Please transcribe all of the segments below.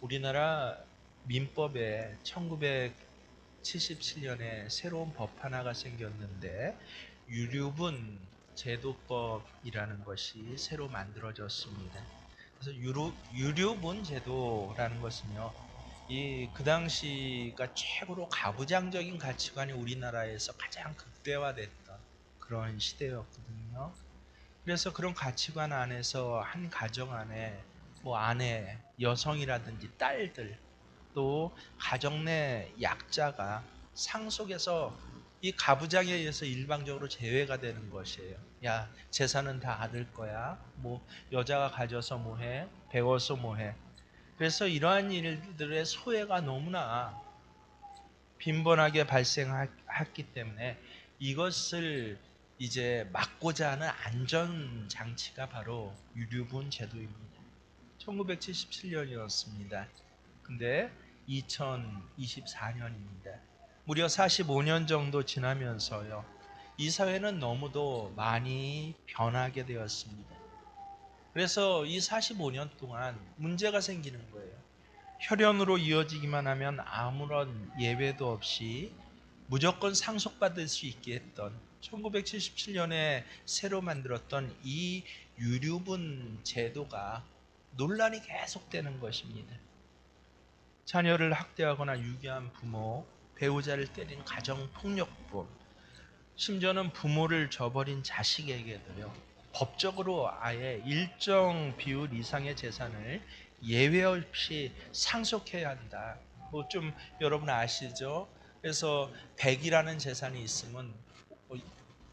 우리나라 민법에 1977년에 새로운 법 하나가 생겼는데 유류분 제도법이라는 것이 새로 만들어졌습니다. 그래서 유류분 제도라는 것은요, 그 당시가 최고로 가부장적인 가치관이 우리나라에서 가장 극대화됐던 그런 시대였거든요. 그래서 그런 가치관 안에서 한 가정 안에 뭐 아내, 여성이라든지 딸들, 또 가정 내 약자가 상속에서 이 가부장에 의해서 일방적으로 제외가 되는 것이에요. 야, 재산은 다 아들 거야. 뭐 여자가 가져서 뭐해? 배워서 뭐해? 그래서 이러한 일들의 소외가 너무나 빈번하게 발생했기 때문에 이것을 이제 막고자 하는 안전장치가 바로 유류분 제도입니다. 1977년이었습니다. 근데 2024년입니다. 무려 45년 정도 지나면서요, 이 사회는 너무도 많이 변하게 되었습니다. 그래서 이 45년 동안 문제가 생기는 거예요. 혈연으로 이어지기만 하면 아무런 예외도 없이 무조건 상속받을 수 있게 했던 1977년에 새로 만들었던 이 유류분 제도가 논란이 계속되는 것입니다. 자녀를 학대하거나 유기한 부모, 배우자를 때린 가정폭력범, 심지어는 부모를 저버린 자식에게도요, 법적으로 아예 일정 비율 이상의 재산을 예외 없이 상속해야 한다. 뭐 좀 여러분 아시죠? 그래서 100이라는 재산이 있으면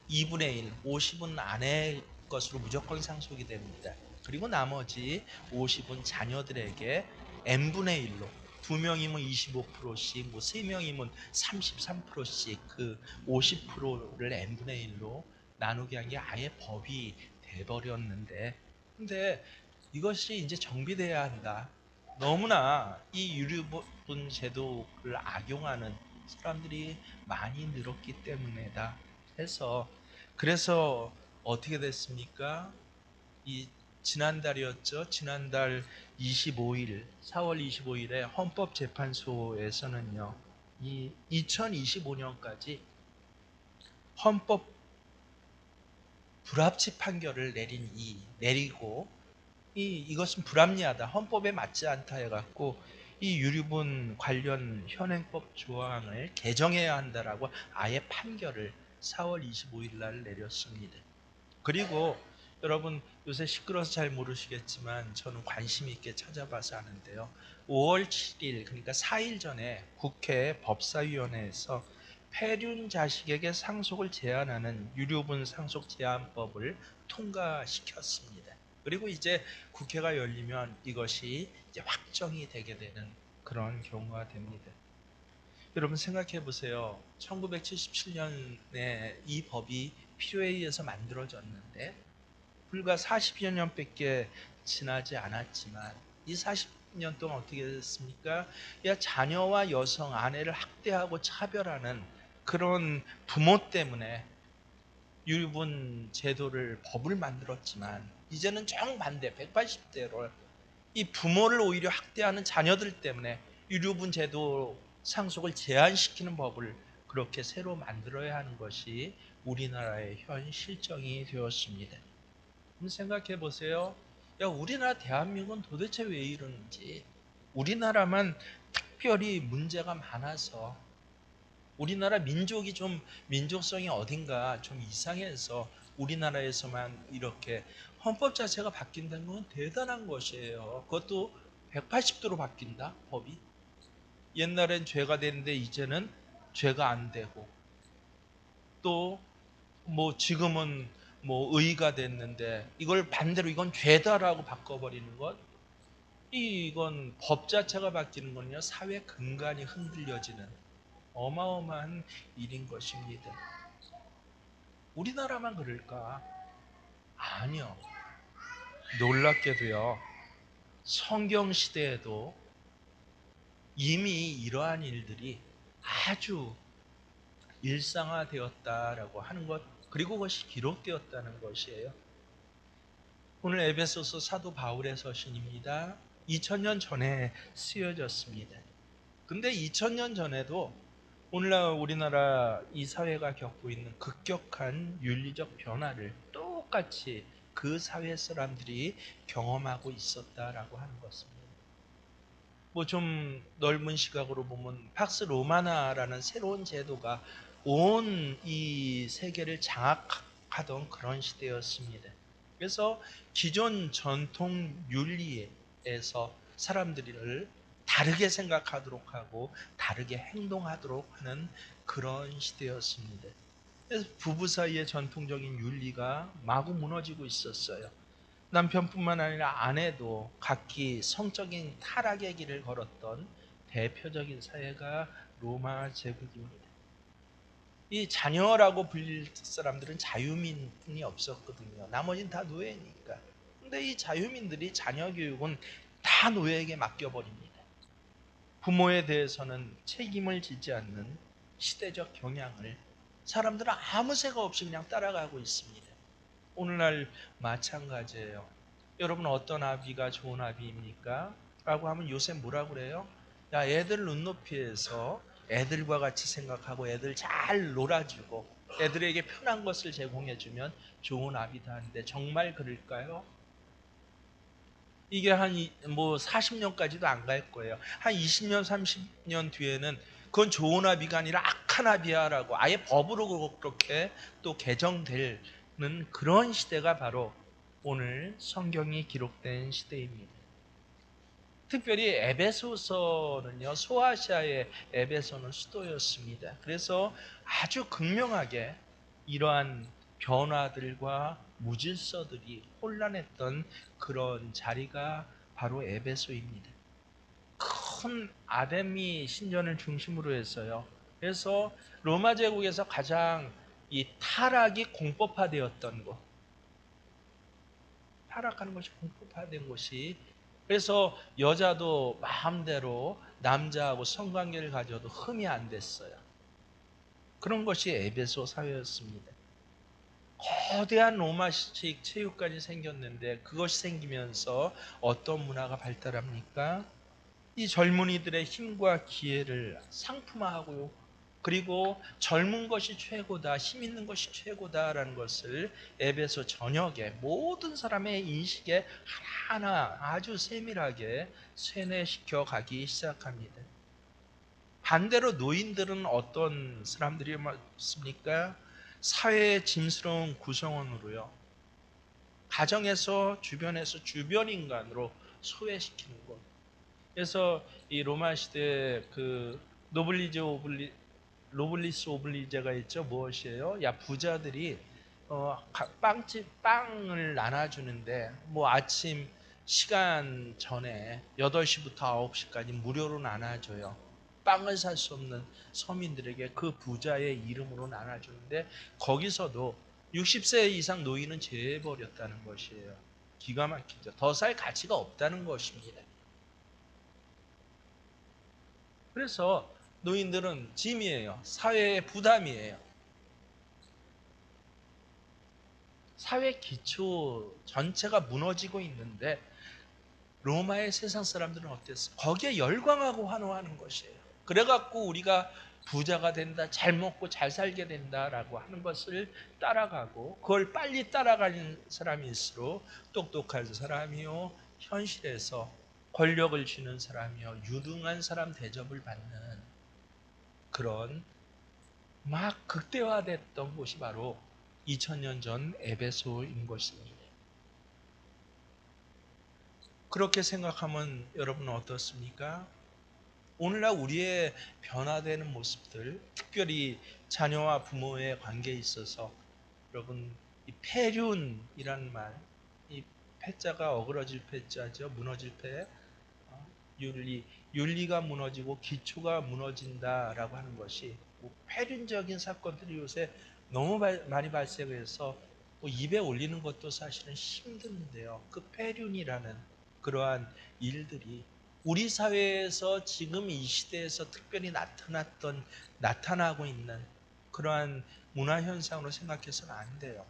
2분의 1, 50은 아내의 것으로 무조건 상속이 됩니다. 그리고 나머지 50은 자녀들에게 n분의 1로, 2명이면 25%씩, 뭐 3명이면 33%씩 그 50%를 n분의 1로 나누게 한 게 아예 법이 돼버렸는데, 근데 이것이 이제 정비돼야 한다. 너무나 이 유류분 제도를 악용하는 사람들이 많이 늘었기 때문이다 해서, 그래서 어떻게 됐습니까? 이 지난달이었죠. 지난달 25일, 4월 25일에 헌법재판소에서는요, 이 2025년까지 헌법 불합치 판결을 내리고, 이것은 불합리하다, 헌법에 맞지 않다 해갖고 이 유류분 관련 현행법 조항을 개정해야 한다라고 아예 판결을 4월 25일 날 내렸습니다. 그리고 여러분 요새 시끄러워서 잘 모르시겠지만 저는 관심 있게 찾아봐서 아는데요. 5월 7일, 그러니까 4일 전에 국회 법사위원회에서 폐륜 자식에게 상속을 제한하는 유류분 상속 제한법을 통과시켰습니다. 그리고 이제 국회가 열리면 이것이 이제 확정이 되게 되는 그런 경우가 됩니다. 여러분 생각해 보세요. 1977년에 이 법이 필요에 의해서 만들어졌는데 불과 40여 년밖에 지나지 않았지만 이 40년 동안 어떻게 됐습니까? 야, 자녀와 여성, 아내를 학대하고 차별하는 그런 부모 때문에 유분 제도를 법을 만들었지만 이제는 정반대 180대로 이 부모를 오히려 학대하는 자녀들 때문에 유류분 제도 상속을 제한시키는 법을 그렇게 새로 만들어야 하는 것이 우리나라의 현 실정이 되었습니다. 한번 생각해 보세요. 야, 우리나라 대한민국은 도대체 왜 이러는지. 우리나라만 특별히 문제가 많아서, 우리나라 민족이 좀 민족성이 어딘가 좀 이상해서 우리나라에서만 이렇게 헌법 자체가 바뀐다는 건 대단한 것이에요. 그것도 180도로 바뀐다, 법이. 옛날엔 죄가 되는데 이제는 죄가 안 되고, 또 뭐 지금은 뭐 의가 됐는데 이걸 반대로 이건 죄다라고 바꿔버리는 것, 이건 법 자체가 바뀌는 거는요, 사회 근간이 흔들려지는 어마어마한 일인 것입니다. 우리나라만 그럴까? 아니요. 놀랍게도요, 성경 시대에도 이미 이러한 일들이 아주 일상화되었다라고 하는 것, 그리고 그것이 기록되었다는 것이에요. 오늘 에베소서 사도 바울의 서신입니다. 2000년 전에 쓰여졌습니다. 근데 2000년 전에도 오늘날 우리나라 이 사회가 겪고 있는 급격한 윤리적 변화를 똑같이 그 사회 사람들이 경험하고 있었다라고 하는 것입니다. 뭐 좀 넓은 시각으로 보면 팍스 로마나라는 새로운 제도가 온 이 세계를 장악하던 그런 시대였습니다. 그래서 기존 전통 윤리에서 사람들을 다르게 생각하도록 하고 다르게 행동하도록 하는 그런 시대였습니다. 그래서 부부 사이의 전통적인 윤리가 마구 무너지고 있었어요. 남편뿐만 아니라 아내도 각기 성적인 타락의 길을 걸었던 대표적인 사회가 로마 제국입니다. 이 자녀라고 불릴 사람들은 자유민이 없었거든요. 나머지는 다 노예니까. 근데 이 자유민들이 자녀 교육은 다 노예에게 맡겨버립니다. 부모에 대해서는 책임을 지지 않는 시대적 경향을 사람들은 아무 생각 없이 그냥 따라가고 있습니다. 오늘날 마찬가지예요. 여러분 어떤 아비가 좋은 아비입니까? 라고 하면 요새 뭐라 그래요? 야, 애들 눈높이에서 애들과 같이 생각하고 애들 잘 놀아주고 애들에게 편한 것을 제공해주면 좋은 아비다 하는데 정말 그럴까요? 이게 한 뭐 40년까지도 안 갈 거예요. 한 20년, 30년 뒤에는 그건 좋은 아비가 아니라 악한 아비야라고 아예 법으로 그렇게 또 개정되는 그런 시대가 바로 오늘 성경이 기록된 시대입니다. 특별히 에베소서는요, 소아시아의 에베소는 수도였습니다. 그래서 아주 극명하게 이러한 변화들과 무질서들이 혼란했던 그런 자리가 바로 에베소입니다. 큰 아데미 신전을 중심으로 해서요. 그래서 로마 제국에서 가장 이 타락이 공법화되었던 곳, 타락하는 것이 공법화된 곳이, 그래서 여자도 마음대로 남자하고 성관계를 가져도 흠이 안 됐어요. 그런 것이 에베소 사회였습니다. 거대한 로마식 체육관이 생겼는데 그것이 생기면서 어떤 문화가 발달합니까? 이 젊은이들의 힘과 기회를 상품화하고요. 그리고 젊은 것이 최고다, 힘 있는 것이 최고다라는 것을 에베소 전역의 모든 사람의 인식에 하나하나 아주 세밀하게 세뇌시켜 가기 시작합니다. 반대로 노인들은 어떤 사람들이었습니까? 사회의 짐스러운 구성원으로요. 가정에서 주변에서 주변 인간으로 소외시키는 것. 그래서 이 로마 시대 그 노블리스 오블리제가 있죠. 무엇이에요? 야, 부자들이 빵집 빵을 나눠주는데 뭐 아침 시간 전에 8시부터 9시까지 무료로 나눠줘요. 빵을 살 수 없는 서민들에게 그 부자의 이름으로 나눠주는데 거기서도 60세 이상 노인은 제해버렸다는 것이에요. 기가 막히죠. 더 살 가치가 없다는 것입니다. 그래서 노인들은 짐이에요. 사회의 부담이에요. 사회 기초 전체가 무너지고 있는데 로마의 세상 사람들은 어땠어? 거기에 열광하고 환호하는 것이에요. 그래갖고 우리가 부자가 된다, 잘 먹고 잘 살게 된다라고 하는 것을 따라가고 그걸 빨리 따라가는 사람일수록 똑똑한 사람이요, 현실에서 권력을 쥐는 사람이요, 유능한 사람 대접을 받는 그런 막 극대화됐던 곳이 바로 2000년 전 에베소인 것입니다. 그렇게 생각하면 여러분은 어떻습니까? 오늘날 우리의 변화되는 모습들, 특별히 자녀와 부모의 관계에 있어서 여러분 이 폐륜이라는 말, 이 패자가 어그러질 패자죠, 무너질 패, 윤리, 윤리가 무너지고 기초가 무너진다라고 하는 것이 뭐 폐륜적인 사건들이 요새 너무 많이 발생해서 뭐 입에 올리는 것도 사실은 힘든데요. 그 폐륜이라는 그러한 일들이 우리 사회에서 지금 이 시대에서 특별히 나타나고 있는 그러한 문화 현상으로 생각해서는 안 돼요.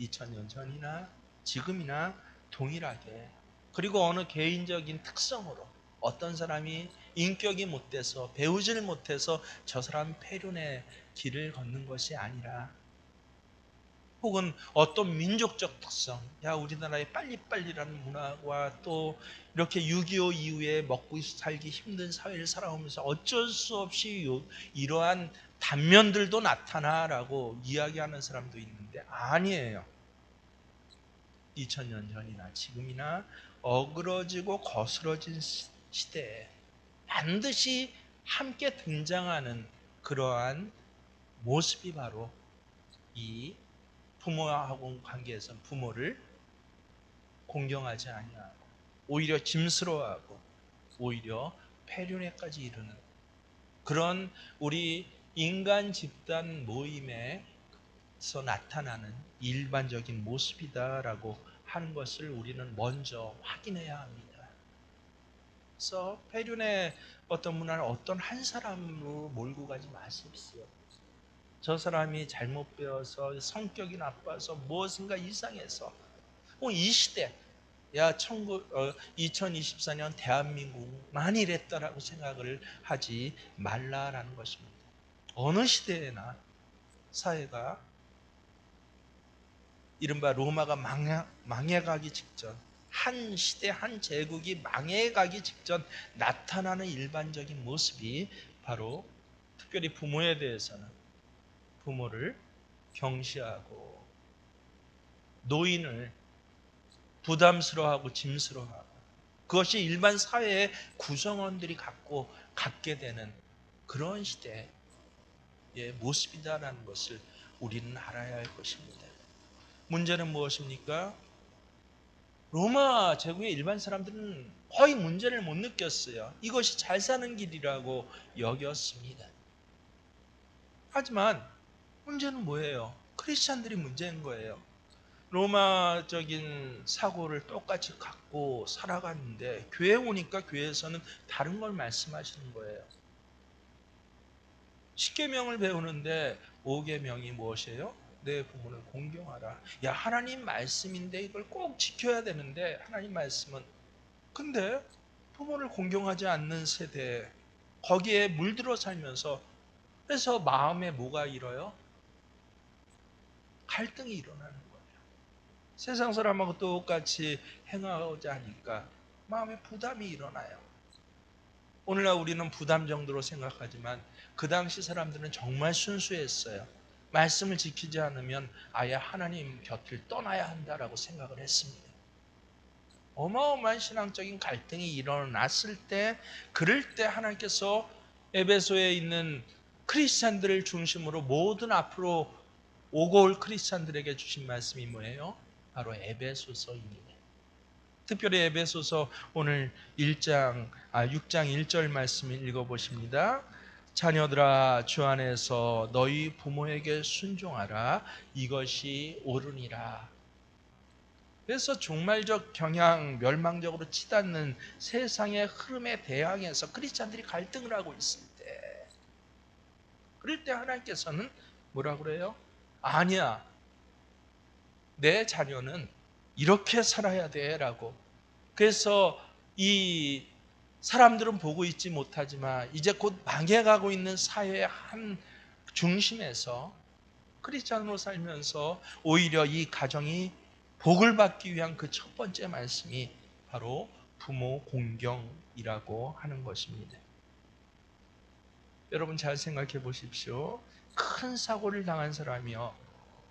2000년 전이나 지금이나 동일하게 그리고 어느 개인적인 특성으로 어떤 사람이 인격이 못돼서 배우질 못해서 저 사람 폐륜의 길을 걷는 것이 아니라, 혹은 어떤 민족적 특성, 야 우리나라의 빨리빨리라는 문화와 또 이렇게 6.25 이후에 먹고 살기 힘든 사회를 살아오면서 어쩔 수 없이 이러한 단면들도 나타나라고 이야기하는 사람도 있는데, 아니에요. 2000년 전이나 지금이나 어그러지고 거스러진 시대에 반드시 함께 등장하는 그러한 모습이 바로 이 부모하고 관계에서 부모를 공경하지 아니하고 오히려 짐스러워하고 오히려 폐륜에까지 이르는 그런 우리 인간 집단 모임에서 나타나는 일반적인 모습이다라고 하는 것을 우리는 먼저 확인해야 합니다. 그래서 폐륜의 어떤 문화를 어떤 한 사람으로 몰고 가지 마십시오. 저 사람이 잘못 배워서 성격이 나빠서 무엇인가 이상해서 이 시대, 2024년 대한민국만 이랬다라고 생각을 하지 말라라는 것입니다. 어느 시대에나 사회가 이른바 로마가 망해가기 직전, 한 시대 한 제국이 망해가기 직전 나타나는 일반적인 모습이 바로 특별히 부모에 대해서는 부모를 경시하고 노인을 부담스러워하고 짐스러워하고, 그것이 일반 사회의 구성원들이 갖게 되는 그런 시대의 모습이다라는 것을 우리는 알아야 할 것입니다. 문제는 무엇입니까? 로마 제국의 일반 사람들은 거의 문제를 못 느꼈어요. 이것이 잘 사는 길이라고 여겼습니다. 하지만 문제는 뭐예요? 크리스찬들이 문제인 거예요. 로마적인 사고를 똑같이 갖고 살아갔는데 교회에 오니까 교회에서는 다른 걸 말씀하시는 거예요. 10계명을 배우는데 5계명이 무엇이에요? 내 부모를 공경하라. 야, 하나님 말씀인데 이걸 꼭 지켜야 되는데, 하나님 말씀은 근데 부모를 공경하지 않는 세대, 거기에 물들어 살면서, 그래서 마음에 뭐가 일어요? 갈등이 일어나는 거예요. 세상 사람하고 똑같이 행하고자 하니까 마음에 부담이 일어나요. 오늘날 우리는 부담 정도로 생각하지만 그 당시 사람들은 정말 순수했어요. 말씀을 지키지 않으면 아예 하나님 곁을 떠나야 한다라고 생각을 했습니다. 어마어마한 신앙적인 갈등이 일어났을 때, 그럴 때 하나님께서 에베소에 있는 크리스찬들을 중심으로 모든 앞으로 오고 올 크리스찬들에게 주신 말씀이 뭐예요? 바로 에베소서입니다. 특별히 에베소서 오늘 6장 1절 말씀을 읽어보십니다. 자녀들아, 주 안에서 너희 부모에게 순종하라. 이것이 옳으니라. 그래서 종말적 경향, 멸망적으로 치닫는 세상의 흐름에 대항해서 크리스찬들이 갈등을 하고 있을 때, 그럴 때 하나님께서는 뭐라 그래요? 아니야, 내 자녀는 이렇게 살아야 돼 라고. 그래서 이 사람들은 보고 있지 못하지만 이제 곧 망해가고 있는 사회의 한 중심에서 크리스찬으로 살면서 오히려 이 가정이 복을 받기 위한 그 첫 번째 말씀이 바로 부모 공경이라고 하는 것입니다. 여러분 잘 생각해 보십시오. 큰 사고를 당한 사람이요,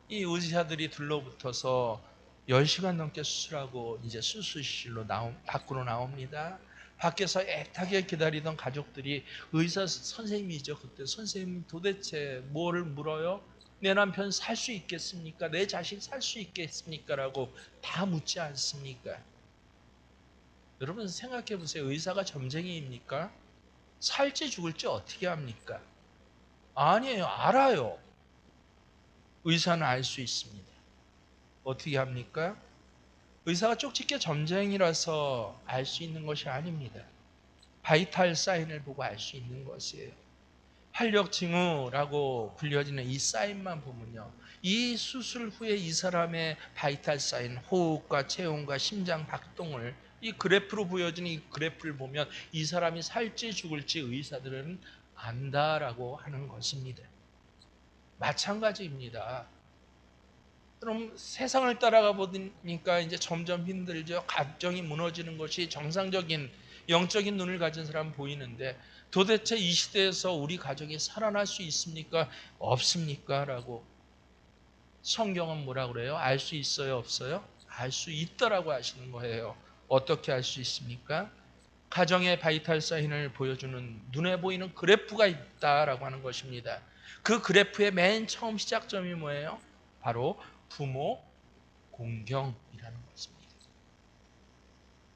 이 의사들이 둘러붙어서 10시간 넘게 수술하고 이제 수술실로 밖으로 나옵니다. 밖에서 애타게 기다리던 가족들이 의사 선생님이죠. 그때 선생님 도대체 뭐를 물어요? 내 남편 살 수 있겠습니까? 내 자식 살 수 있겠습니까? 라고 다 묻지 않습니까? 여러분 생각해 보세요. 의사가 점쟁이입니까? 살지 죽을지 어떻게 합니까? 아니에요. 알아요. 의사는 알 수 있습니다. 어떻게 합니까? 의사가 쪽집게 점쟁이라서 알 수 있는 것이 아닙니다. 바이탈 사인을 보고 알 수 있는 것이에요. 활력증후라고 불려지는 이 사인만 보면요, 이 수술 후에 이 사람의 바이탈 사인, 호흡과 체온과 심장 박동을 이 그래프로 보여지는 이 그래프를 보면 이 사람이 살지 죽을지 의사들은 안다라고 하는 것입니다. 마찬가지입니다. 그럼 세상을 따라가 보니까 이제 점점 힘들죠. 가정이 무너지는 것이 정상적인 영적인 눈을 가진 사람 보이는데, 도대체 이 시대에서 우리 가정이 살아날 수 있습니까? 없습니까? 라고. 성경은 뭐라 그래요? 알 수 있어요? 없어요? 알 수 있다라고 하시는 거예요. 어떻게 알 수 있습니까? 가정의 바이탈 사인을 보여주는 눈에 보이는 그래프가 있다라고 하는 것입니다. 그 그래프의 맨 처음 시작점이 뭐예요? 바로 부모 공경이라는 것입니다.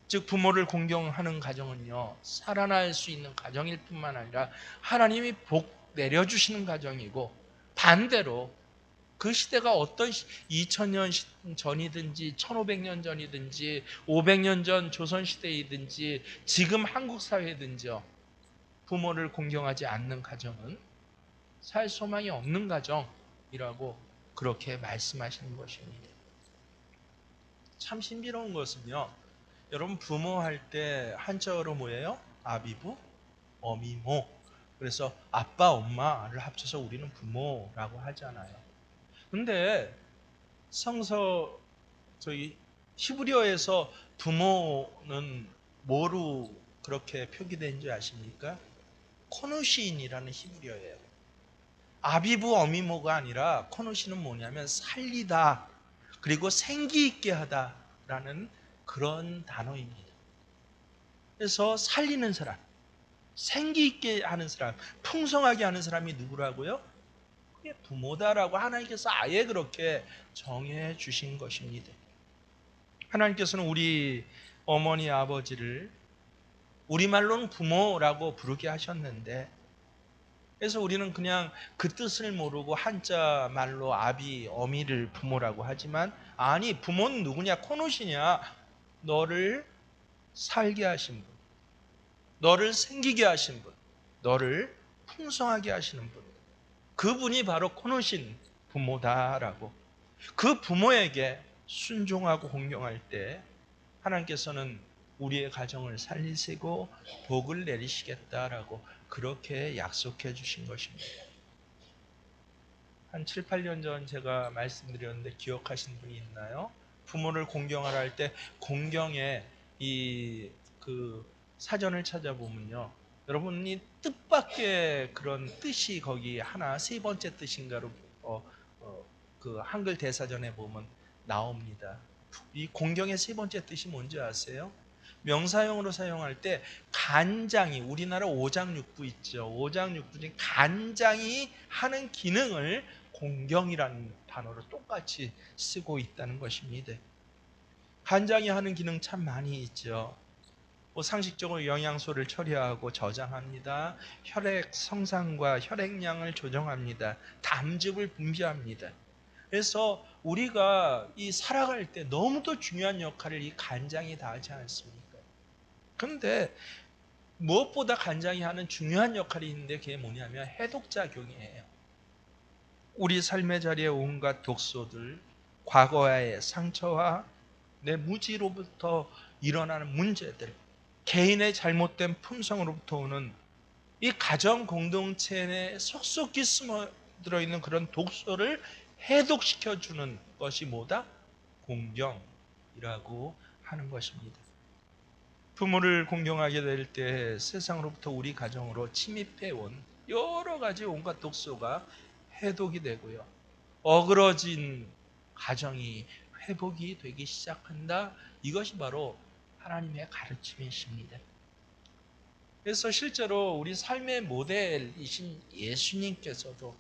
즉 부모를 공경하는 가정은요, 살아날 수 있는 가정일 뿐만 아니라 하나님이 복 내려주시는 가정이고, 반대로 그 시대가 어떤 2000년 전이든지 1500년 전이든지 500년 전 조선시대이든지 지금 한국 사회든지요, 부모를 공경하지 않는 가정은 살 소망이 없는 가정이라고 그렇게 말씀하시는 것입니다. 참 신비로운 것은요, 여러분 부모할 때 한자어로 뭐예요? 아비부, 어미모. 그래서 아빠, 엄마를 합쳐서 우리는 부모라고 하잖아요. 근데 성서 저희 히브리어에서 부모는 뭐로 그렇게 표기된 줄 아십니까? 코누시인이라는 히브리어예요. 아비부 어미모가 아니라 코누시는 뭐냐면 살리다, 그리고 생기 있게 하다라는 그런 단어입니다. 그래서 살리는 사람, 생기 있게 하는 사람, 풍성하게 하는 사람이 누구라고요? 그게 부모다라고 하나님께서 아예 그렇게 정해 주신 것입니다. 하나님께서는 우리 어머니 아버지를 우리말로는 부모라고 부르게 하셨는데, 그래서 우리는 그냥 그 뜻을 모르고 한자 말로 아비, 어미를 부모라고 하지만, 아니 부모는 누구냐? 코노시냐? 너를 살게 하신 분, 너를 생기게 하신 분, 너를 풍성하게 하시는 분, 그분이 바로 코노신 부모다라고. 그 부모에게 순종하고 공경할 때 하나님께서는 우리의 가정을 살리시고 복을 내리시겠다라고 그렇게 약속해 주신 것입니다. 한 7, 8년 전 제가 말씀드렸는데 기억하시는 분이 있나요? 부모를 공경하라 할 때 공경에 그 사전을 찾아보면요, 여러분이 뜻밖의 그런 뜻이 거기 하나 세 번째 뜻인가로 그 한글 대사전에 보면 나옵니다. 이 공경의 세 번째 뜻이 뭔지 아세요? 명사용으로 사용할 때 간장이, 우리나라 오장육부 있죠. 오장육부 중에 간장이 하는 기능을 공경이라는 단어로 똑같이 쓰고 있다는 것입니다. 간장이 하는 기능 참 많이 있죠. 뭐 상식적으로 영양소를 처리하고 저장합니다. 혈액 성상과 혈액량을 조정합니다. 담즙을 분비합니다. 그래서 우리가 이 살아갈 때 너무도 중요한 역할을 이 간장이 다 하지 않습니까? 그런데 무엇보다 간장이 하는 중요한 역할이 있는데 그게 뭐냐면 해독작용이에요. 우리 삶의 자리에 온갖 독소들, 과거의 상처와 내 무지로부터 일어나는 문제들, 개인의 잘못된 품성으로부터 오는 이 가정 공동체 내에 속속히 숨어 들어있는 그런 독소를 해독시켜주는 것이 뭐다? 공경이라고 하는 것입니다. 부모를 공경하게 될 때 세상으로부터 우리 가정으로 침입해온 여러 가지 온갖 독소가 해독이 되고요, 어그러진 가정이 회복이 되기 시작한다. 이것이 바로 하나님의 가르침이십니다. 그래서 실제로 우리 삶의 모델이신 예수님께서도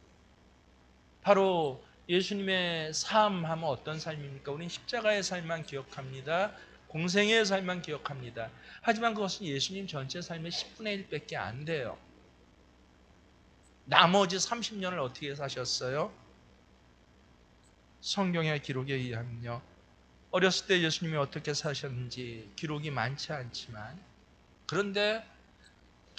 바로 예수님의 삶 하면 어떤 삶입니까? 우리는 십자가의 삶만 기억합니다. 공생의 삶만 기억합니다. 하지만 그것은 예수님 전체 삶의 10분의 1밖에 안 돼요. 나머지 30년을 어떻게 사셨어요? 성경의 기록에 의하면요, 어렸을 때 예수님이 어떻게 사셨는지 기록이 많지 않지만, 그런데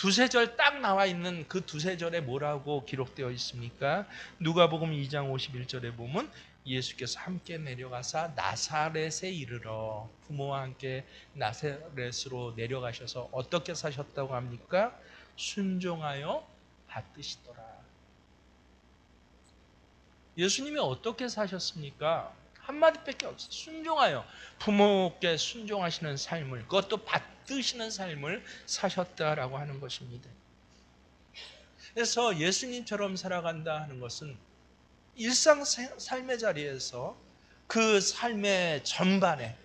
두세 절 딱 나와 있는 그 두세 절에 뭐라고 기록되어 있습니까? 누가복음 2장 51절에 보면 예수께서 함께 내려가사 나사렛에 이르러 부모와 함께 나사렛으로 내려가셔서 어떻게 사셨다고 합니까? 순종하여 받드시더라. 예수님이 어떻게 사셨습니까? 한마디밖에 없어요. 순종하여, 부모께 순종하시는 삶을, 그것도 받드시는 삶을 사셨다라고 하는 것입니다. 그래서 예수님처럼 살아간다 하는 것은 일상 삶의 자리에서 그 삶의 전반에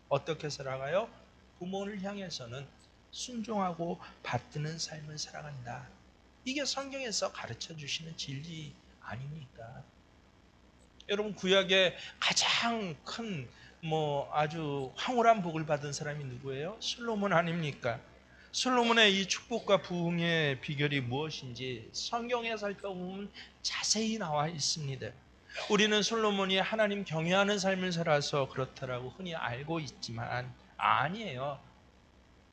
어떻게 살아가요? 부모를 향해서는 순종하고 받드는 삶을 살아간다. 이게 성경에서 가르쳐 주시는 진리 아닙니까? 여러분, 구약의 가장 큰 아주 황홀한 복을 받은 사람이 누구예요? 솔로몬 아닙니까? 솔로몬의 이 축복과 부흥의 비결이 무엇인지 성경에 살펴보면 자세히 나와 있습니다. 우리는 솔로몬이 하나님 경외하는 삶을 살아서 그렇다라고 흔히 알고 있지만 아니에요.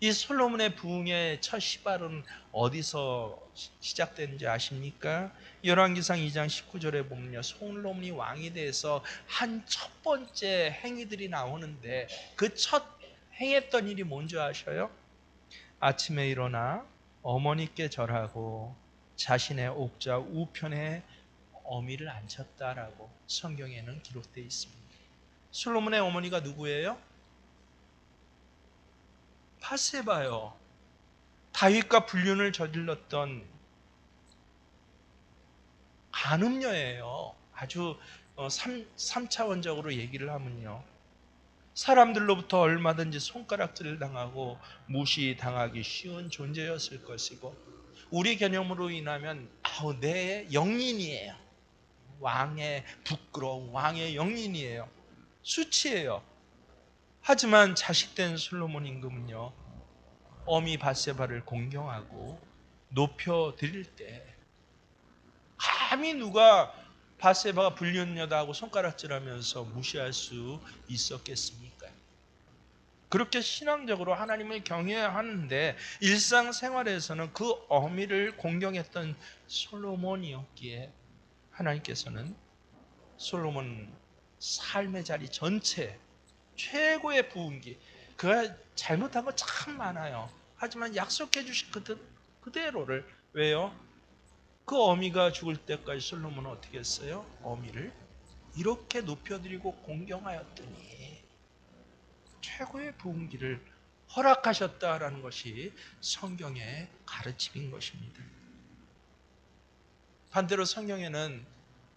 이 솔로몬의 부흥의 첫 시발은 어디서 시작되는지 아십니까? 열왕기상 2장 19절에 보면요, 솔로몬이 왕이 돼서 한 첫 번째 행위들이 나오는데 그 첫 행했던 일이 뭔지 아셔요? 아침에 일어나 어머니께 절하고 자신의 옥좌 우편에 어미를 앉혔다라고 성경에는 기록되어 있습니다. 솔로몬의 어머니가 누구예요? 바세바요. 다윗과 불륜을 저질렀던 간음녀예요. 아주 3차원적으로 얘기를 하면요, 사람들로부터 얼마든지 손가락질을 당하고 무시당하기 쉬운 존재였을 것이고, 우리 개념으로 인하면 내 영린이에요. 왕의 부끄러움, 왕의 영린이에요. 수치예요. 하지만 자식된 솔로몬 임금은요, 어미 바세바를 공경하고 높여드릴 때 감히 누가 바세바가 불륜녀다하고 손가락질하면서 무시할 수 있었겠습니까? 그렇게 신앙적으로 하나님을 경외하는데 일상생활에서는 그 어미를 공경했던 솔로몬이었기에 하나님께서는 솔로몬 삶의 자리 전체 최고의 부흥기, 그가 잘못한 거 참 많아요. 하지만 약속해 주신 그대로를, 왜요? 그 어미가 죽을 때까지 솔로몬은 어떻게 했어요? 어미를 이렇게 높여드리고 공경하였더니 최고의 부흥기를 허락하셨다라는 것이 성경의 가르침인 것입니다. 반대로 성경에는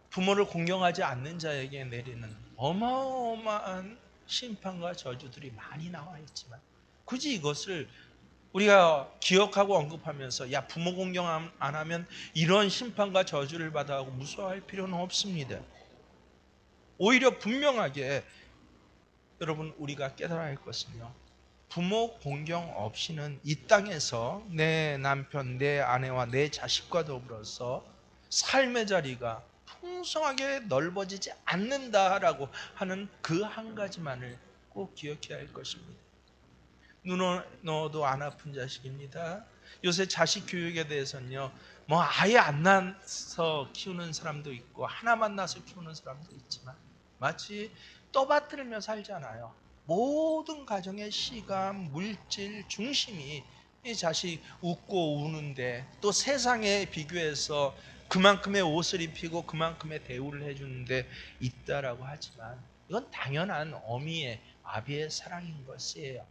부모를 공경하지 않는 자에게 내리는 어마어마한 심판과 저주들이 많이 나와 있지만 굳이 이것을 우리가 기억하고 언급하면서 부모 공경 안 하면 이런 심판과 저주를 받아하고 무서워할 필요는 없습니다. 오히려 분명하게 여러분, 우리가 깨달아야 할 것은요, 부모 공경 없이는 이 땅에서 내 남편, 내 아내와 내 자식과 더불어서 삶의 자리가 풍성하게 넓어지지 않는다라고 하는 그 한 가지만을 꼭 기억해야 할 것입니다. 눈 넣어도 안 아픈 자식입니다. 요새 자식 교육에 대해서는요, 아예 안 낳아서 키우는 사람도 있고 하나만 낳아서 키우는 사람도 있지만 마치 떠받들며 살잖아요. 모든 가정의 시간, 물질 중심이 이 자식 웃고 우는데, 또 세상에 비교해서 그만큼의 옷을 입히고 그만큼의 대우를 해주는데 있다라고 하지만 이건 당연한 어미의 아비의 사랑인 것이에요.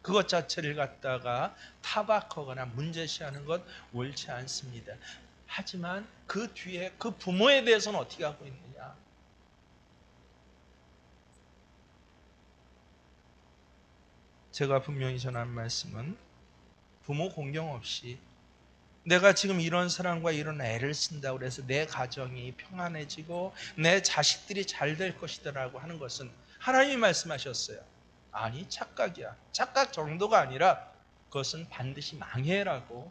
그것 자체를 갖다가 타박하거나 문제시하는 것 옳지 않습니다. 하지만 그 뒤에 그 부모에 대해서는 어떻게 하고 있느냐? 제가 분명히 전한 말씀은 부모 공경 없이 내가 지금 이런 사람과 이런 애를 쓴다고 해서 내 가정이 평안해지고 내 자식들이 잘 될 것이다라고 하는 것은 하나님이 말씀하셨어요. 아니, 착각이야. 착각 정도가 아니라 그것은 반드시 망해라고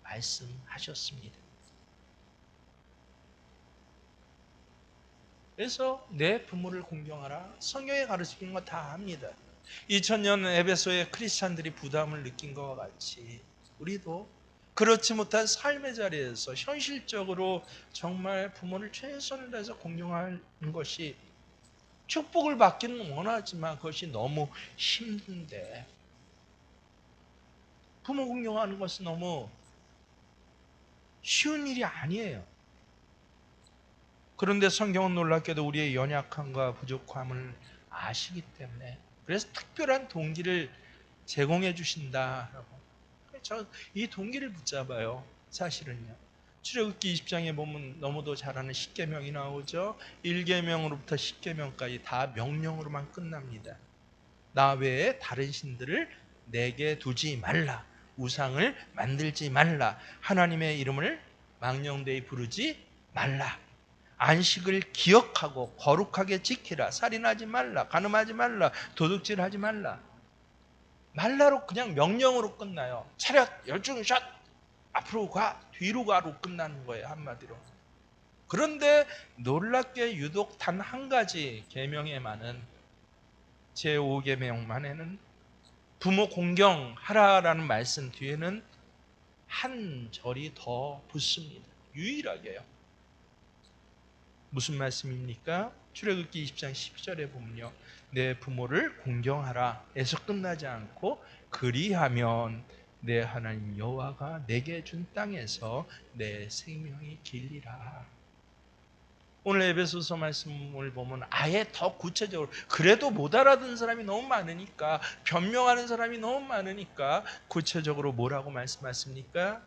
말씀하셨습니다. 그래서 내 부모를 공경하라. 성경에 가르치는 거 다 합니다. 2000년 에베소의 크리스찬들이 부담을 느낀 것과 같이 우리도 그렇지 못한 삶의 자리에서 현실적으로 정말 부모를 최선을 다해서 공경하는 것이 축복을 받기는 원하지만 그것이 너무 힘든데, 부모 공경하는 것은 너무 쉬운 일이 아니에요. 그런데 성경은 놀랍게도 우리의 연약함과 부족함을 아시기 때문에 그래서 특별한 동기를 제공해 주신다라고. 저 이 동기를 붙잡아요. 사실은요. 출애굽기 20장에 보면 너무도 잘 아는 십계명이 나오죠. 1계명으로부터 10계명까지 다 명령으로만 끝납니다. 나 외에 다른 신들을 내게 두지 말라. 우상을 만들지 말라. 하나님의 이름을 망령되이 부르지 말라. 안식을 기억하고 거룩하게 지키라. 살인하지 말라. 간음하지 말라. 도둑질하지 말라. 말라로 그냥 명령으로 끝나요. 차렷 열중 샷 앞으로 가 뒤로 가로 끝나는 거예요. 한마디로. 그런데 놀랍게 유독 단 한 가지 계명에만은, 제5계명만에는 부모 공경하라라는 말씀 뒤에는 한 절이 더 붙습니다. 유일하게요. 무슨 말씀입니까? 출애굽기 20장 12절에 보면요, 내 부모를 공경하라 에서 끝나지 않고 그리하면 내 하나님 여호와가 내게 준 땅에서 내 생명이 길리라. 오늘 에베소서 말씀을 보면 아예 더 구체적으로, 그래도 못 알아듣는 사람이 너무 많으니까, 변명하는 사람이 너무 많으니까 구체적으로 뭐라고 말씀하십니까?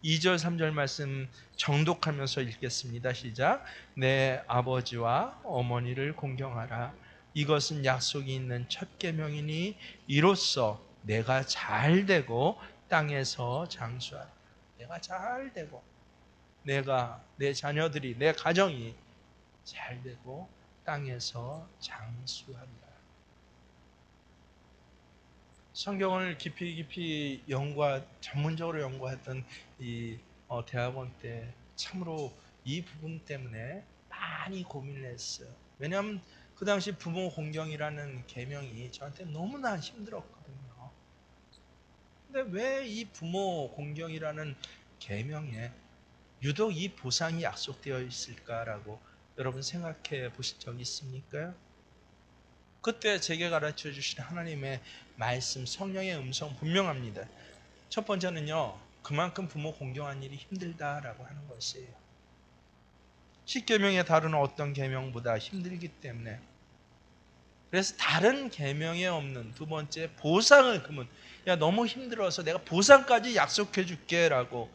2절 3절 말씀 정독하면서 읽겠습니다. 시작. 내 아버지와 어머니를 공경하라. 이것은 약속이 있는 첫 계명이니 이로써 내가 잘되고 땅에서 장수하라. 내가 잘되고 내가, 내 자녀들이, 내 가정이 잘되고 땅에서 장수한다. 성경을 깊이 전문적으로 연구했던 이 대학원 때 참으로 이 부분 때문에 많이 고민을 했어요. 왜냐하면 그 당시 부모 공경이라는 계명이 저한테 너무나 힘들었거든요. 근데 왜 이 부모 공경이라는 계명에 유독 이 보상이 약속되어 있을까라고 여러분 생각해 보신 적 있습니까? 그때 제게 가르쳐 주신 하나님의 말씀, 성령의 음성 분명합니다. 첫 번째는요, 그만큼 부모 공경한 일이 힘들다라고 하는 것이에요. 십계명의 다른 어떤 계명보다 힘들기 때문에, 그래서 다른 계명에 없는 두 번째 보상을, 그러면 야 너무 힘들어서 내가 보상까지 약속해 줄게라고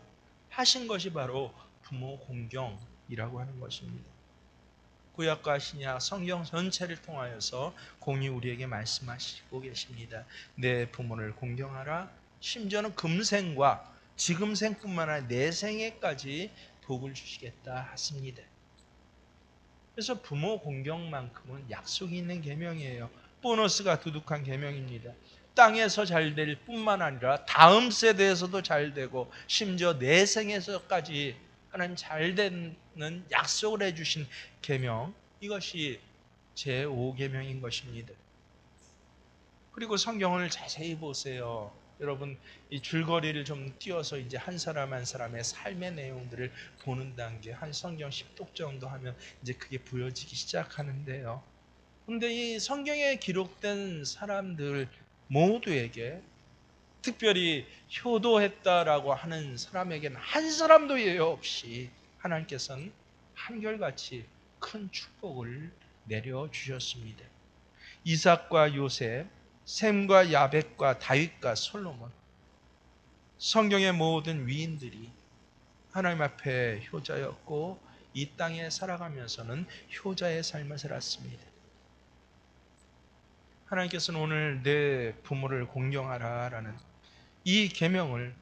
하신 것이 바로 부모 공경이라고 하는 것입니다. 구약과 신약 성경 전체를 통하여서 공히 우리에게 말씀하시고 계십니다. 내 부모를 공경하라. 심지어는 금생과 지금생뿐만 아니라 내생에까지 복을 주시겠다 하십니다. 그래서 부모 공경만큼은 약속이 있는 계명이에요. 보너스가 두둑한 계명입니다. 땅에서 잘 될 뿐만 아니라 다음 세대에서도 잘 되고 심지어 내생에서까지 하나님 잘 되는 약속을 해주신 계명, 이것이 제5계명인 것입니다. 그리고 성경을 자세히 보세요. 여러분, 이 줄거리를 좀 띄워서 이제 한 사람 한 사람의 삶의 내용들을 보는 단계, 한 성경 10독 정도 하면 이제 그게 보여지기 시작하는데요. 근데 이 성경에 기록된 사람들 모두에게, 특별히 효도했다라고 하는 사람에게는 한 사람도 예외 없이 하나님께서는 한결같이 큰 축복을 내려주셨습니다. 이삭과 요셉, 셈과 야벳과 다윗과 솔로몬, 성경의 모든 위인들이 하나님 앞에 효자였고 이 땅에 살아가면서는 효자의 삶을 살았습니다. 하나님께서는 오늘 내 부모를 공경하라라는 이 계명을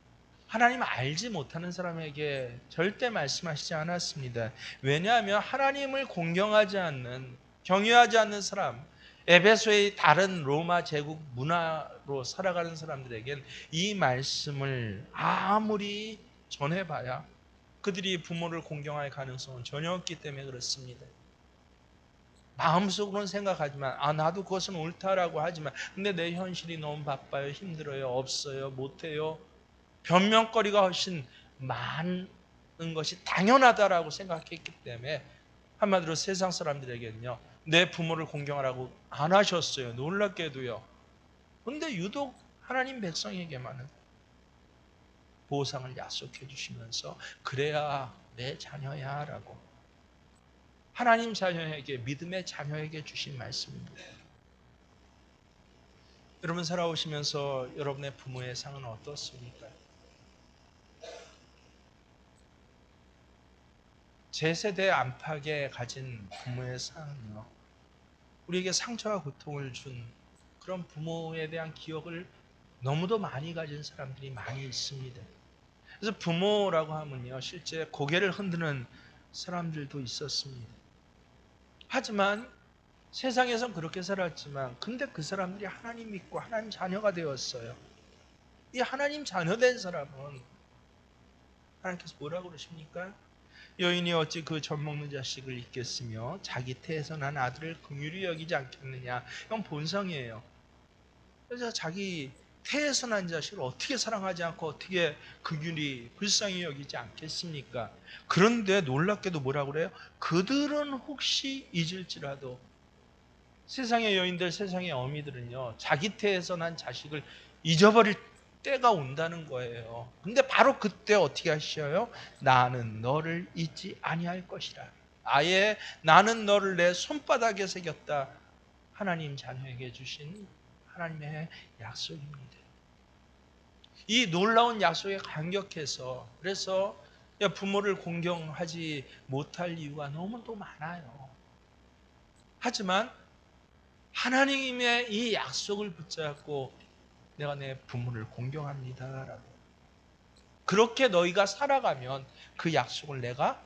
하나님 알지 못하는 사람에게 절대 말씀하시지 않았습니다. 왜냐하면 하나님을 공경하지 않는, 경외하지 않는 사람, 에베소의 다른 로마 제국 문화로 살아가는 사람들에겐 이 말씀을 아무리 전해봐야 그들이 부모를 공경할 가능성은 전혀 없기 때문에 그렇습니다. 마음속으로는 생각하지만 나도 그것은 옳다라고 하지만 근데 내 현실이 너무 바빠요, 힘들어요, 없어요, 못해요, 변명거리가 훨씬 많은 것이 당연하다라고 생각했기 때문에 한마디로 세상 사람들에게는요, 내 부모를 공경하라고 안 하셨어요. 놀랍게도요. 근데 유독 하나님 백성에게만은 보상을 약속해 주시면서 그래야 내 자녀야 라고 하나님 자녀에게, 믿음의 자녀에게 주신 말씀입니다. 여러분 살아오시면서 여러분의 부모의 상은 어떻습니까? 제 세대 안팎에 가진 부모의 상은요, 우리에게 상처와 고통을 준 그런 부모에 대한 기억을 너무도 많이 가진 사람들이 많이 있습니다. 그래서 부모라고 하면요, 실제 고개를 흔드는 사람들도 있었습니다. 하지만 세상에선 그렇게 살았지만, 근데 그 사람들이 하나님 믿고 하나님 자녀가 되었어요. 이 하나님 자녀 된 사람은 하나님께서 뭐라고 그러십니까? 여인이 어찌 그 젖 먹는 자식을 잊겠으며 자기 태에서 난 아들을 긍휼히 여기지 않겠느냐. 이건 본성이에요. 그래서 자기 태에서 난 자식을 어떻게 사랑하지 않고 어떻게 긍휼히 불쌍히 여기지 않겠습니까? 그런데 놀랍게도 뭐라고 그래요? 그들은 혹시 잊을지라도, 세상의 여인들, 세상의 어미들은요, 자기 태에서 난 자식을 잊어버릴 때가 온다는 거예요. 근데 바로 그때 어떻게 하셔요? 나는 너를 잊지 아니할 것이라. 아예 나는 너를 내 손바닥에 새겼다. 하나님 자녀에게 주신 하나님의 약속입니다. 이 놀라운 약속에 감격해서, 그래서 부모를 공경하지 못할 이유가 너무도 많아요. 하지만 하나님의 이 약속을 붙잡고 내가 내 부모를 공경합니다라고, 그렇게 너희가 살아가면 그 약속을 내가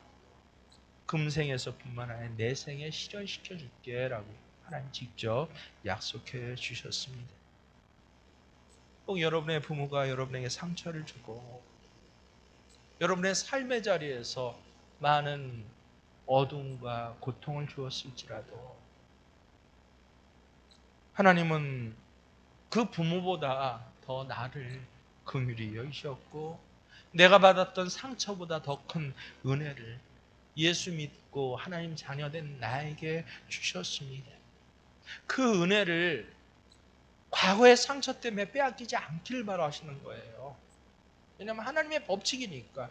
금생에서뿐만 아니라 내 생에 실현시켜 줄게라고 하나님 직접 약속해 주셨습니다. 꼭 여러분의 부모가 여러분에게 상처를 주고 여러분의 삶의 자리에서 많은 어둠과 고통을 주었을지라도, 하나님은 그 부모보다 더 나를 긍휼히 여기셨고 내가 받았던 상처보다 더 큰 은혜를 예수 믿고 하나님 자녀된 나에게 주셨습니다. 그 은혜를 과거의 상처 때문에 빼앗기지 않기를 바라시는 거예요. 왜냐하면 하나님의 법칙이니까.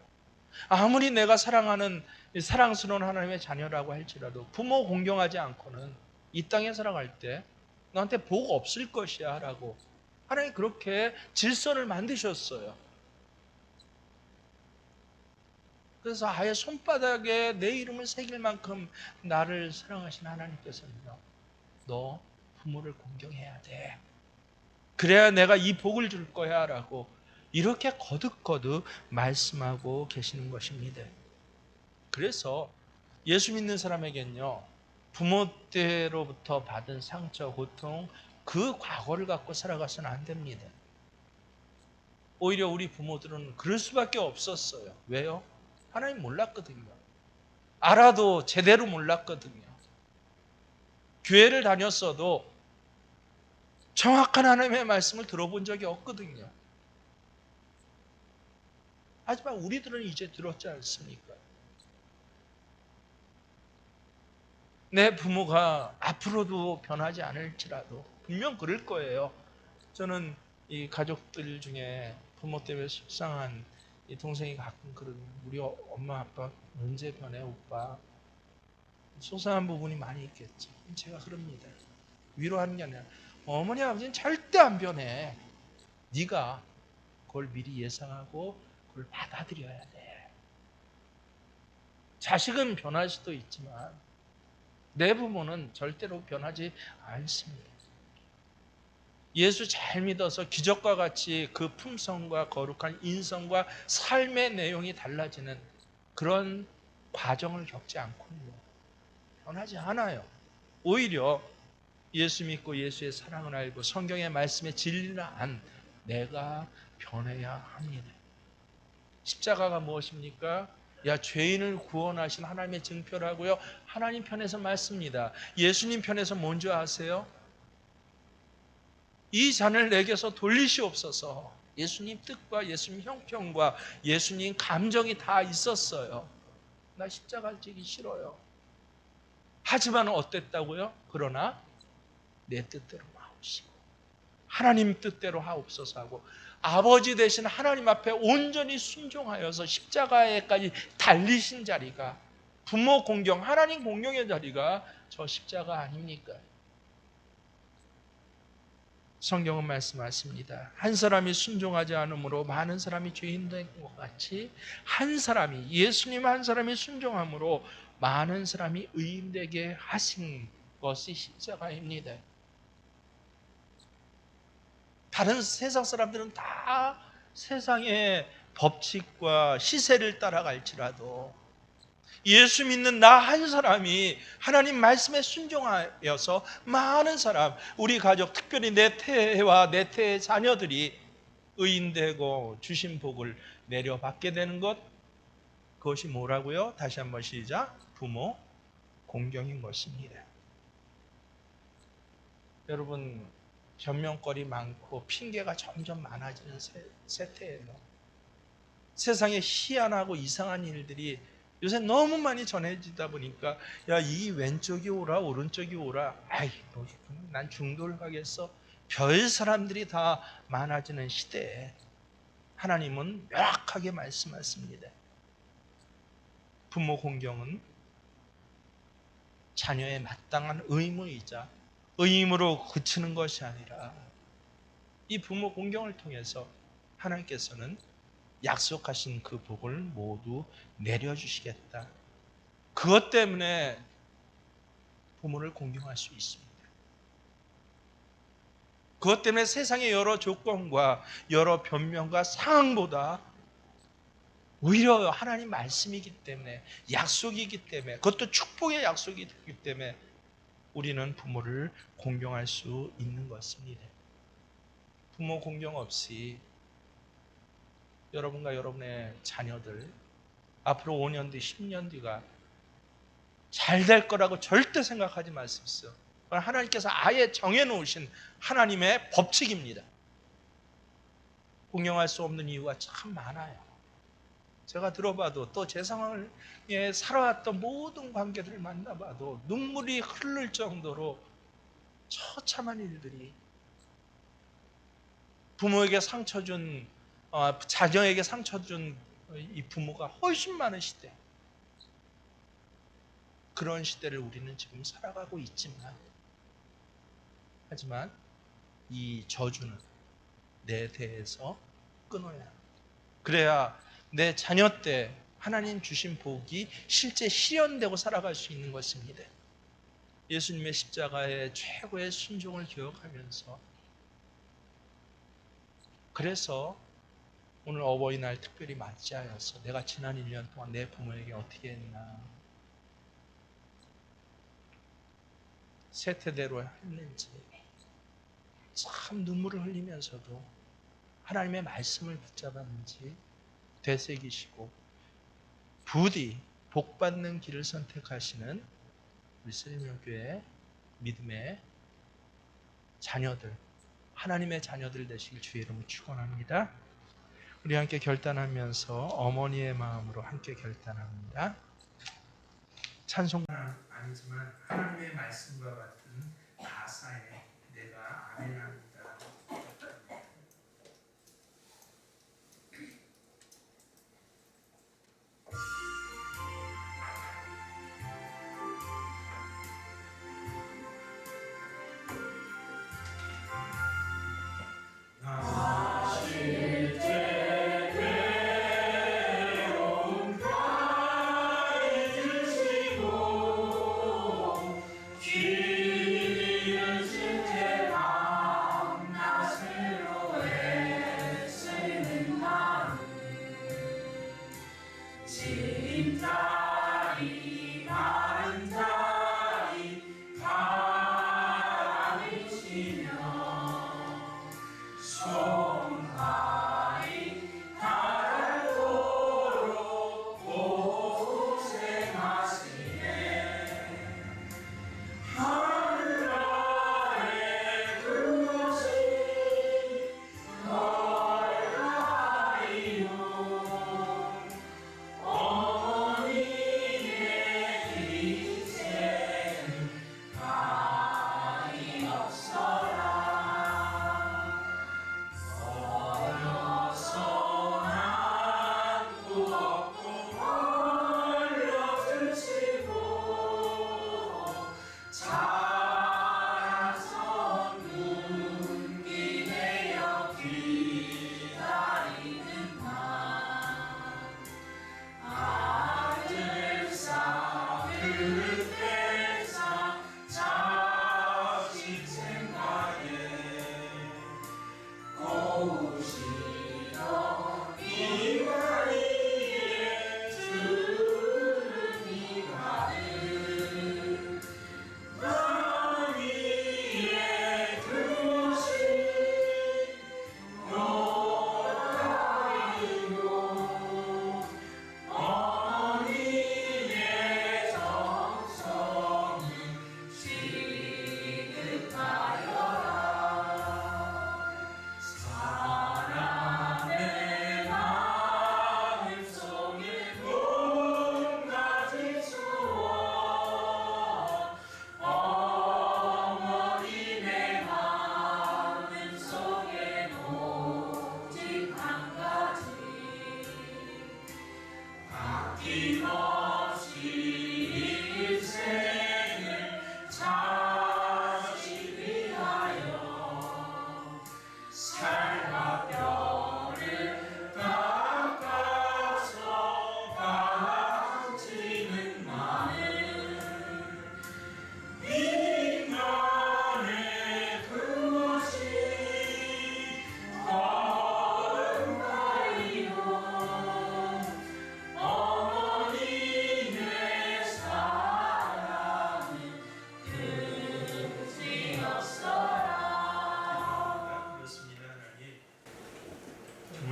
아무리 내가 사랑하는 사랑스러운 하나님의 자녀라고 할지라도 부모 공경하지 않고는 이 땅에 살아갈 때 너한테 복 없을 것이야 라고 하나님 그렇게 질서를 만드셨어요. 그래서 아예 손바닥에 내 이름을 새길 만큼 나를 사랑하신 하나님께서는요, 너 부모를 공경해야 돼. 그래야 내가 이 복을 줄 거야 라고 이렇게 거듭거듭 말씀하고 계시는 것입니다. 그래서 예수 믿는 사람에겐요, 부모 때로부터 받은 상처, 고통, 그 과거를 갖고 살아가서는 안 됩니다. 오히려 우리 부모들은 그럴 수밖에 없었어요. 왜요? 하나님 몰랐거든요. 알아도 제대로 몰랐거든요. 교회를 다녔어도 정확한 하나님의 말씀을 들어본 적이 없거든요. 하지만 우리들은 이제 들었지 않습니까? 내 부모가 앞으로도 변하지 않을지라도 분명 그럴 거예요. 저는 이 가족들 중에 부모 때문에 속상한 이 동생이 가끔 그러거든요. 우리 엄마 아빠 언제 변해 오빠? 속상한 부분이 많이 있겠죠. 제가 그럽니다. 위로하는 게 아니라 어머니 아버지는 절대 안 변해. 네가 그걸 미리 예상하고 그걸 받아들여야 돼. 자식은 변할 수도 있지만 내 부모는 절대로 변하지 않습니다. 예수 잘 믿어서 기적과 같이 그 품성과 거룩한 인성과 삶의 내용이 달라지는 그런 과정을 겪지 않고요, 변하지 않아요. 오히려 예수 믿고 예수의 사랑을 알고 성경의 말씀에 진리를 안 내가 변해야 합니다. 십자가가 무엇입니까? 야, 죄인을 구원하신 하나님의 증표라고요. 하나님 편에서 맞습니다. 예수님 편에서 뭔지 아세요? 이 잔을 내게서 돌리시옵소서. 예수님 뜻과 예수님 형편과 예수님 감정이 다 있었어요. 나 십자가 지기 싫어요. 하지만 어땠다고요? 그러나 내 뜻대로 하옵시고 하나님 뜻대로 하옵소서 하고 아버지 되신 하나님 앞에 온전히 순종하여서 십자가에까지 달리신 자리가 부모 공경, 하나님 공경의 자리가 저 십자가 아닙니까? 성경은 말씀하십니다. 한 사람이 순종하지 않으므로 많은 사람이 죄인 된 것 같이 한 사람이 예수님 한 사람이 순종함으로 많은 사람이 의인 되게 하신 것이 십자가입니다. 다른 세상 사람들은 다 세상의 법칙과 시세를 따라갈지라도 예수 믿는 나 한 사람이 하나님 말씀에 순종하여서 많은 사람, 우리 가족, 특별히 내 태와 내 태의 자녀들이 의인되고 주신 복을 내려받게 되는 것, 그것이 뭐라고요? 다시 한번 시작. 부모 공경인 것입니다. 여러분, 변명거리 많고 핑계가 점점 많아지는 세태예요. 세상에 희한하고 이상한 일들이 요새 너무 많이 전해지다 보니까 야, 이 왼쪽이 오라 오른쪽이 오라, 아이 난 중도를 가겠어, 별 사람들이 다 많아지는 시대에 하나님은 명확하게 말씀하십니다. 부모 공경은 자녀의 마땅한 의무이자 의무로 그치는 것이 아니라 이 부모 공경을 통해서 하나님께서는 약속하신 그 복을 모두 내려주시겠다. 그것 때문에 부모를 공경할 수 있습니다. 그것 때문에 세상의 여러 조건과 여러 변명과 상황보다 오히려 하나님 말씀이기 때문에, 약속이기 때문에, 그것도 축복의 약속이기 때문에 우리는 부모를 공경할 수 있는 것입니다. 부모 공경 없이 여러분과 여러분의 자녀들 앞으로 5년 뒤, 10년 뒤가 잘 될 거라고 절대 생각하지 마십시오. 하나님께서 아예 정해놓으신 하나님의 법칙입니다. 공경할 수 없는 이유가 참 많아요. 제가 들어봐도 또 제 상황에 살아왔던 모든 관계들을 만나봐도 눈물이 흐를 정도로 처참한 일들이, 부모에게 상처 준, 자녀에게 상처 준 이 부모가 훨씬 많은 시대, 그런 시대를 우리는 지금 살아가고 있지만, 하지만 이 저주는 내 대에서 끊어야 합니다. 그래야 내 자녀 때 하나님 주신 복이 실제 실현되고 살아갈 수 있는 것입니다. 예수님의 십자가의 최고의 순종을 기억하면서, 그래서 오늘 어버이날 특별히 맞이하여서 내가 지난 1년 동안 내 부모에게 어떻게 했나, 세태대로 했는지 참 눈물을 흘리면서도 하나님의 말씀을 붙잡았는지 되새기시고 부디 복받는 길을 선택하시는 우리 세림교회 믿음의 자녀들, 하나님의 자녀들 되시길 주의 이름으로 축원합니다. 우리 함께 결단하면서 어머니의 마음으로 함께 결단합니다. 찬송은 아니지만 하나님의 말씀과 같은 가사에 내가 아멘합니다.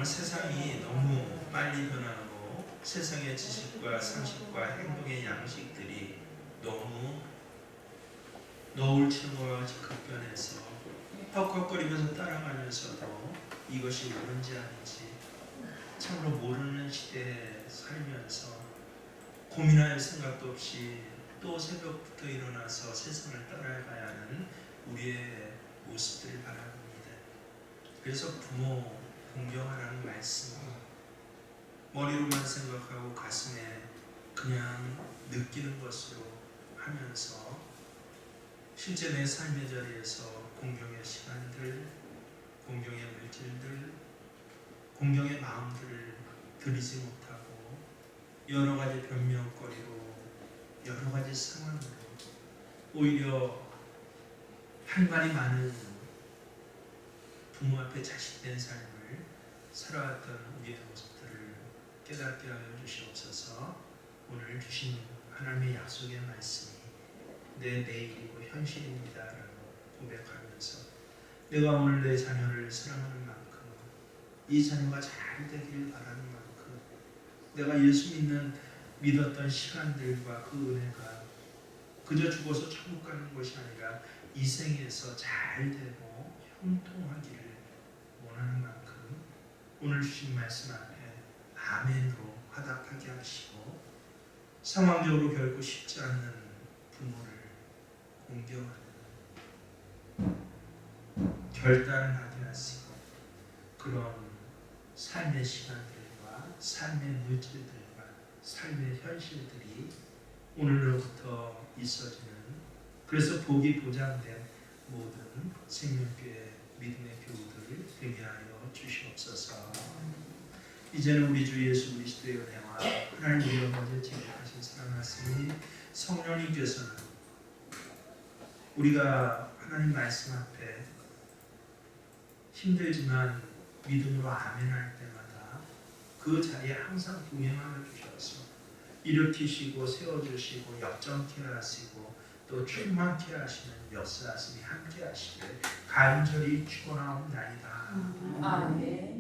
정말 세상이 너무 빨리 변하고 세상의 지식과 상식과 행동의 양식들이 너무 너울처럼 급변해서 헉헉거리면서 따라가면서도 이것이 옳은지 아닌지 참으로 모르는 시대에 살면서 고민할 생각도 없이 또 새벽부터 일어나서 세상을 따라가야 하는 우리의 모습들을 바라봅니다. 그래서 부모 공경하라는 말씀, 머리로만 생각하고 가슴에 그냥 느끼는 것으로 하면서 실제 내 삶의 자리에서 공경의 시간들, 공경의 물질들, 공경의 마음들을 드리지 못하고 여러 가지 변명거리로 여러 가지 상황으로 오히려 할 말이 많은 부모 앞에 자식된 삶을 살아왔던 우리의 모습들을 깨닫게 하여 주시옵소서. 오늘 주신 하나님의 약속의 말씀이 내 내일이고 현실입니다 라고 고백하면서 내가 오늘 내 자녀를 사랑하는 만큼 이 자녀가 잘 되길 바라는 만큼 내가 예수 믿었던 시간들과 그 은혜가 그저 죽어서 천국 가는 것이 아니라 이 생에서 잘 되고 형통하기를 원하는 만큼 오늘 주신 말씀 앞에 아멘으로 화답하게 하시고 상황적으로 결코 쉽지 않는 부모를 공경하는 결단을 하게 하시고 그런 삶의 시간들과 삶의 물질들과 삶의 현실들이 오늘로부터 있어지는 그래서 복이 보장된 모든 생명교회 믿음의 교우들 되게 하여 주시옵소서. 이제는 우리 주 예수 그리스도의 은혜와 하나님 우리 아버지의 지극하신 사랑하심이 성령님께서는 우리가 하나님 말씀 앞에 힘들지만 믿음으로 아멘할 때마다 그 자리에 항상 동행하여 주셔서 일으키시고 세워주시고 역정케 하시고 또 충만케 하시는 역사하심이 함께 하시길 간절히 축원하옵나이다. 아멘.